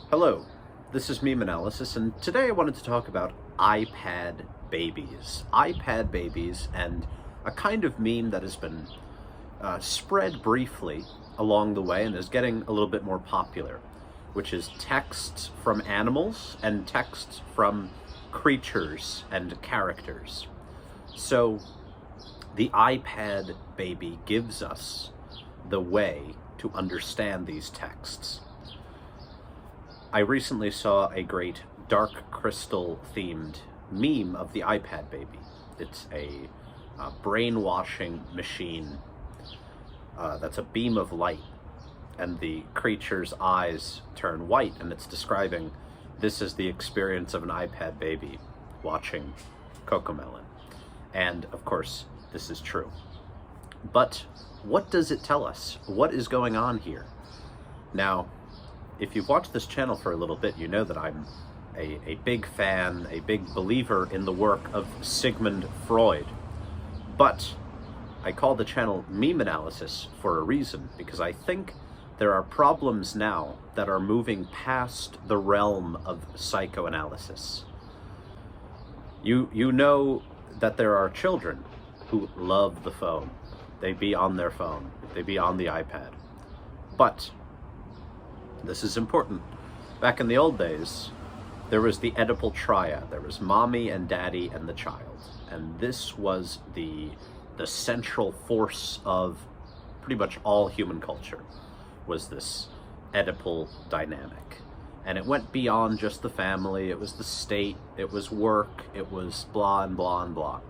Hello, this is MemeAnalysis, and today I wanted to talk about iPad babies. iPad babies and a kind of meme that has been spread briefly along the way and is getting a little bit more popular, which is texts from animals and texts from creatures and characters. So the iPad baby gives us the way to understand these texts. I recently saw a great dark crystal themed meme of the iPad baby. It's a brainwashing machine that's a beam of light, and the creature's eyes turn white, and it's describing this is the experience of an iPad baby watching Cocomelon. And of course, this is true. But what does it tell us? What is going on here? Now, if you've watched this channel for a little bit, you know that I'm a big fan, a big believer in the work of Sigmund Freud. But I call the channel MemeAnalysis for a reason, because I think there are problems now that are moving past the realm of psychoanalysis. You know that there are children who love the phone. They be on their phone, they be on the iPad. But this is important. Back in the old days, there was the Oedipal triad. There was mommy and daddy and the child. And this was the central force of pretty much all human culture, was this Oedipal dynamic. And it went beyond just the family. It was the state, it was work, it was blah and blah and blah.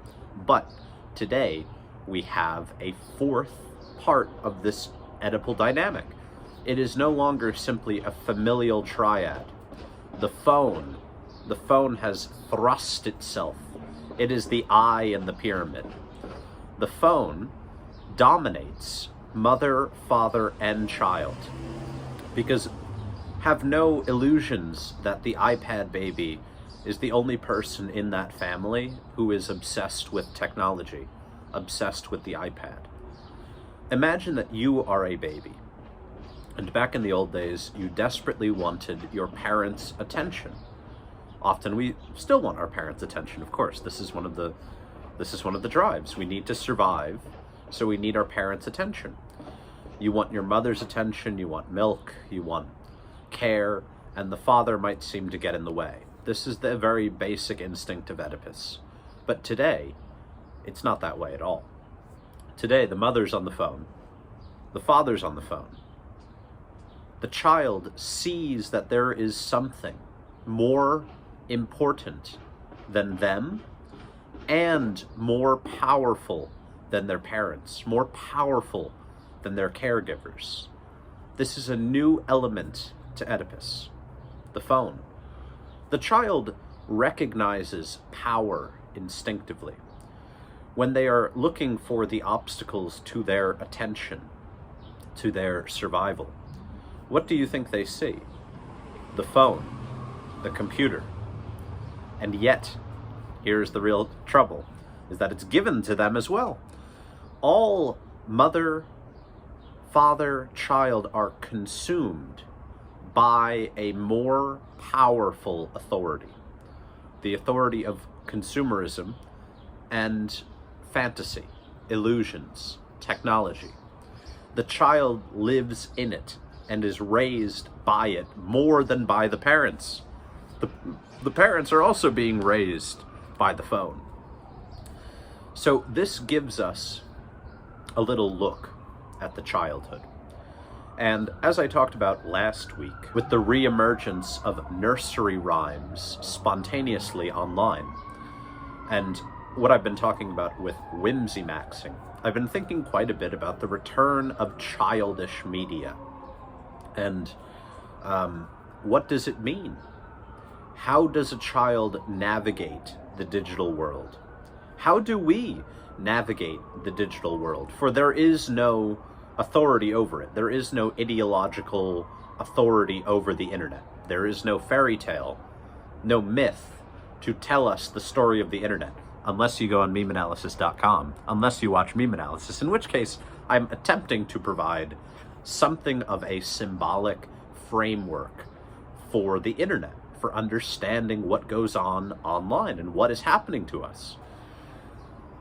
But today, we have a fourth part of this Oedipal dynamic. It is no longer simply a familial triad. The phone has thrust itself. It is the eye in the pyramid. The phone dominates mother, father, and child. Because have no illusions that the iPad baby is the only person in that family who is obsessed with technology, obsessed with the iPad. Imagine that you are a baby. And back in the old days, you desperately wanted your parents' attention. Often we still want our parents' attention, of course. This is one of the drives. We need to survive, so we need our parents' attention. You want your mother's attention, you want milk, you want care, and the father might seem to get in the way. This is the very basic instinct of Oedipus. But today, it's not that way at all. Today, the mother's on the phone, the father's on the phone. The child sees that there is something more important than them and more powerful than their parents, more powerful than their caregivers. This is a new element to Oedipus, the phone. The child recognizes power instinctively. When they are looking for the obstacles to their attention, to their survival, what do you think they see? The phone, the computer. And yet, here's the real trouble, is that it's given to them as well. All mother, father, child are consumed by a more powerful authority. The authority of consumerism and fantasy, illusions, technology. The child lives in it and is raised by it more than by the parents. The parents are also being raised by the phone. So this gives us a little look at the childhood. And as I talked about last week, with the reemergence of nursery rhymes spontaneously online, and what I've been talking about with whimsy maxing, I've been thinking quite a bit about the return of childish media. And what does it mean? How does a child navigate the digital world? How do we navigate the digital world? For there is no authority over it. There is no ideological authority over the internet. There is no fairy tale, no myth to tell us the story of the internet, unless you go on MemeAnalysis.com, unless you watch MemeAnalysis, in which case I'm attempting to provide something of a symbolic framework for the internet, for understanding what goes on online and what is happening to us.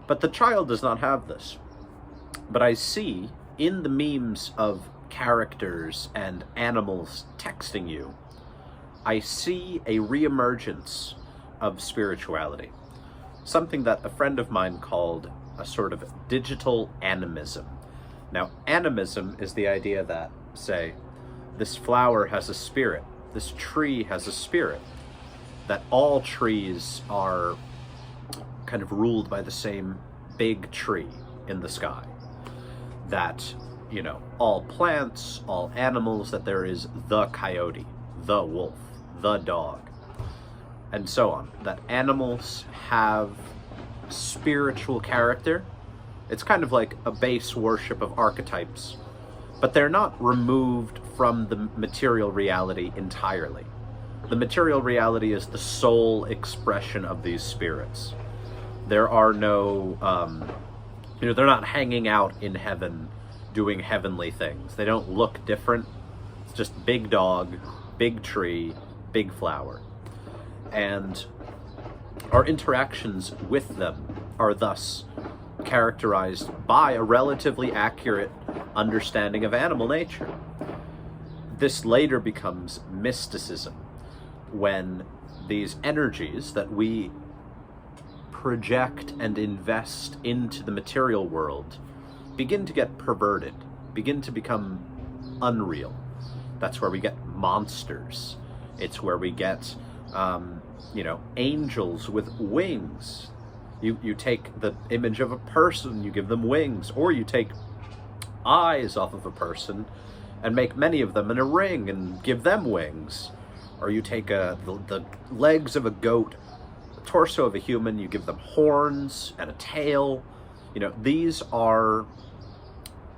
But the child does not have this. But I see in the memes of characters and animals texting you, I see a reemergence of spirituality. Something that a friend of mine called a sort of digital animism. Now, animism is the idea that, say, this flower has a spirit, this tree has a spirit, that all trees are kind of ruled by the same big tree in the sky. That, you know, all plants, all animals, that there is the coyote, the wolf, the dog, and so on. That animals have spiritual character. It's kind of like a base worship of archetypes, but they're not removed from the material reality entirely. The material reality is the sole expression of these spirits. There are no, they're not hanging out in heaven doing heavenly things. They don't look different. It's just big dog, big tree, big flower. And our interactions with them are thus characterized by a relatively accurate understanding of animal nature. This later becomes mysticism, when these energies that we project and invest into the material world begin to get perverted, begin to become unreal. That's where we get monsters. It's where we get, angels with wings. You take the image of a person, you give them wings, or you take eyes off of a person and make many of them in a ring and give them wings. Or you take the legs of a goat, the torso of a human, you give them horns and a tail. These are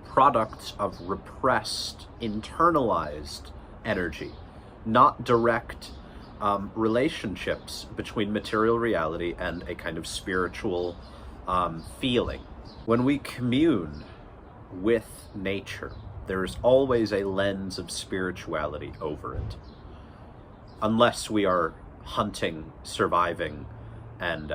products of repressed, internalized energy, not direct relationships between material reality and a kind of spiritual feeling. When we commune with nature, there is always a lens of spirituality over it. Unless we are hunting, surviving, and,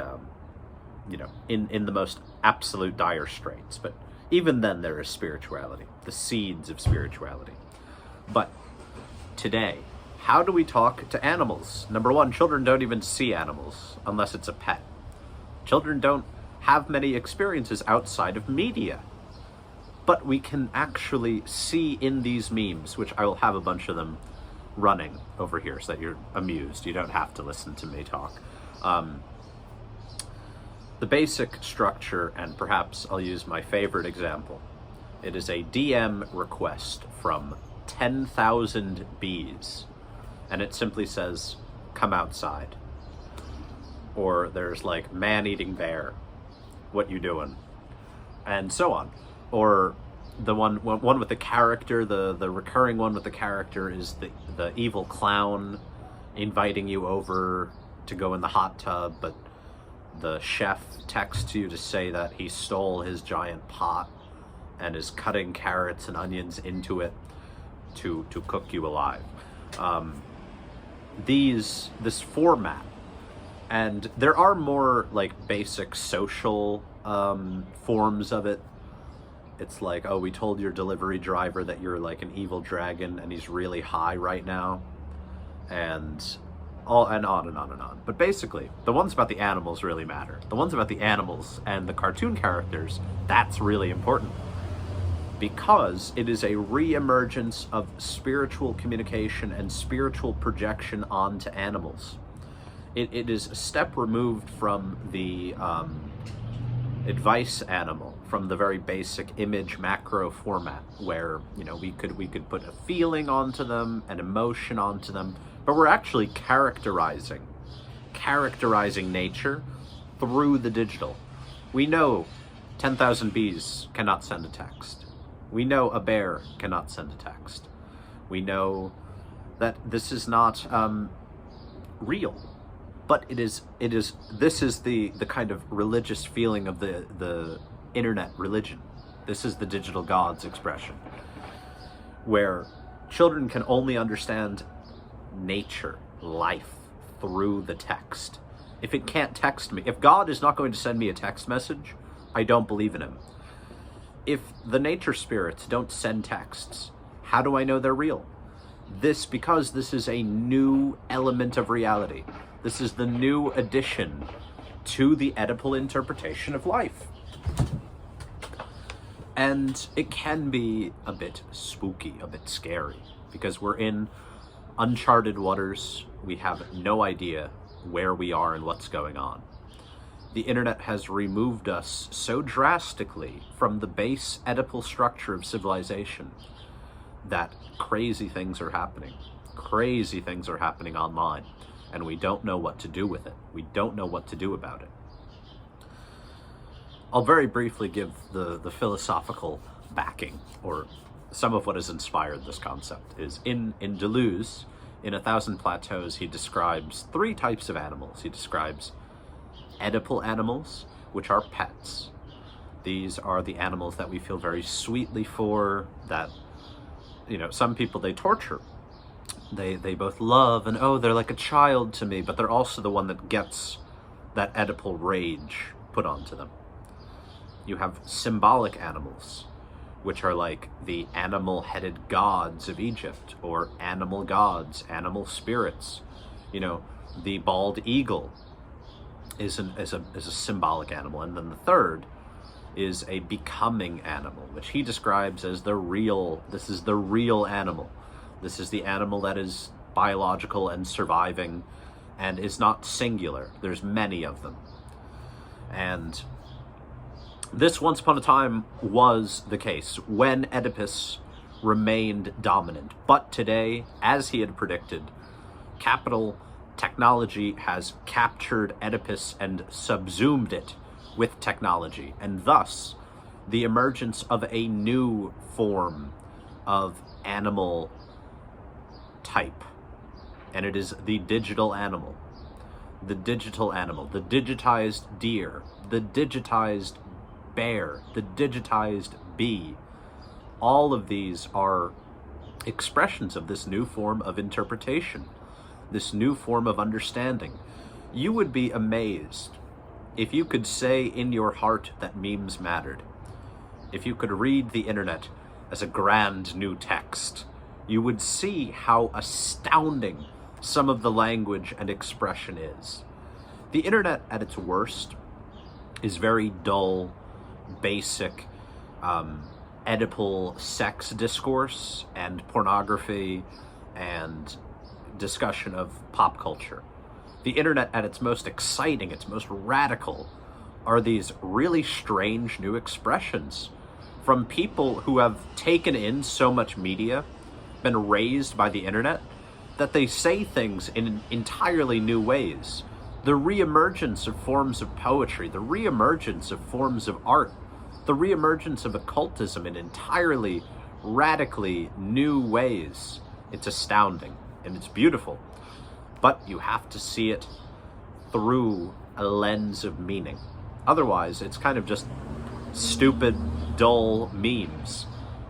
in the most absolute dire straits. But even then there is spirituality, the seeds of spirituality. But today, how do we talk to animals? Number one, children don't even see animals unless it's a pet. Children don't have many experiences outside of media. But we can actually see in these memes, which I will have a bunch of them running over here so that you're amused. You don't have to listen to me talk. The basic structure, and perhaps I'll use my favorite example. It is a DM request from 10,000 bees, and it simply says, "Come outside." Or there's like, "Man-eating bear, what you doing?" And so on. Or the one with the character, the recurring one with the character is the evil clown inviting you over to go in the hot tub, but the chef texts you to say that he stole his giant pot and is cutting carrots and onions into it to cook you alive. This format, and there are more like basic social forms of it. It's like, oh, we told your delivery driver that you're like an evil dragon and he's really high right now, and on and on and on and on. But basically, the ones about the animals really matter. The ones about the animals and the cartoon characters, that's really important, because it is a re-emergence of spiritual communication and spiritual projection onto animals. It is a step removed from the advice animal, from the very basic image macro format, where we could put a feeling onto them, an emotion onto them, but we're actually characterizing nature through the digital. We know 10,000 bees cannot send a text. We know a bear cannot send a text. We know that this is not real. But this is the kind of religious feeling of the internet religion. This is the digital gods expression, where children can only understand nature, life, through the text. If it can't text me, if God is not going to send me a text message, I don't believe in him. If the nature spirits don't send texts, how do I know they're real? Because this is a new element of reality. This is the new addition to the Oedipal interpretation of life. And it can be a bit spooky, a bit scary, because we're in uncharted waters. We have no idea where we are and what's going on. The internet has removed us so drastically from the base Oedipal structure of civilization that crazy things are happening. Crazy things are happening online, and we don't know what to do with it. We don't know what to do about it. I'll very briefly give the philosophical backing, or some of what has inspired this concept. Is in Deleuze, in 1,000 Plateaus, he describes 3 types of animals. He describes Oedipal animals, which are pets. These are the animals that we feel very sweetly for, that, you know, some people they torture. They both love and, oh, they're like a child to me, but they're also the one that gets that Oedipal rage put onto them. You have symbolic animals, which are like the animal-headed gods of Egypt, or animal gods, animal spirits. You know, the bald eagle is a symbolic animal. And then the third is a becoming animal, which he describes as this is the real animal. This is the animal that is biological and surviving and is not singular. There's many of them. And this, once upon a time, was the case when Oedipus remained dominant. But today, as he had predicted, capital technology has captured Oedipus and subsumed it with technology, and thus the emergence of a new form of animal type, and it is the digital animal. The digital animal, the digitized deer, the digitized bear, the digitized bee. All of these are expressions of this new form of interpretation, this new form of understanding. You would be amazed if you could say in your heart that memes mattered. If you could read the internet as a grand new text, you would see how astounding some of the language and expression is. The internet at its worst is very dull, basic, Oedipal sex discourse and pornography and discussion of pop culture. The internet at its most exciting, its most radical, are these really strange new expressions from people who have taken in so much media, been raised by the internet, that they say things in entirely new ways. The reemergence of forms of poetry, the reemergence of forms of art, the reemergence of occultism in entirely, radically new ways. It's astounding, and it's beautiful. But you have to see it through a lens of meaning. Otherwise, it's kind of just stupid, dull memes.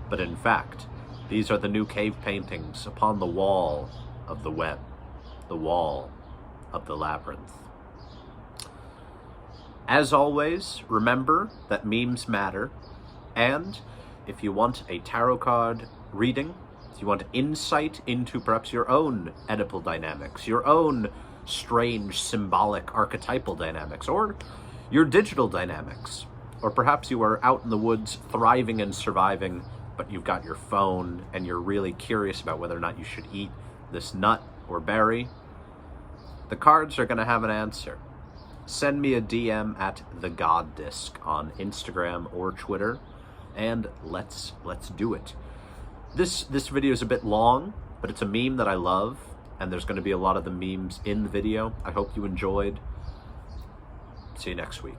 But in fact, these are the new cave paintings upon the wall of the web, the wall of the labyrinth. As always, remember that memes matter, and if you want a tarot card reading, if you want insight into perhaps your own Oedipal dynamics, your own strange symbolic archetypal dynamics, or your digital dynamics, or perhaps you are out in the woods thriving and surviving, but you've got your phone and you're really curious about whether or not you should eat this nut or berry, the cards are going to have an answer. Send me a DM at the God Disc on Instagram or Twitter, and let's do it. This video is a bit long, but it's a meme that I love, and there's going to be a lot of the memes in the video. I hope you enjoyed. See you next week.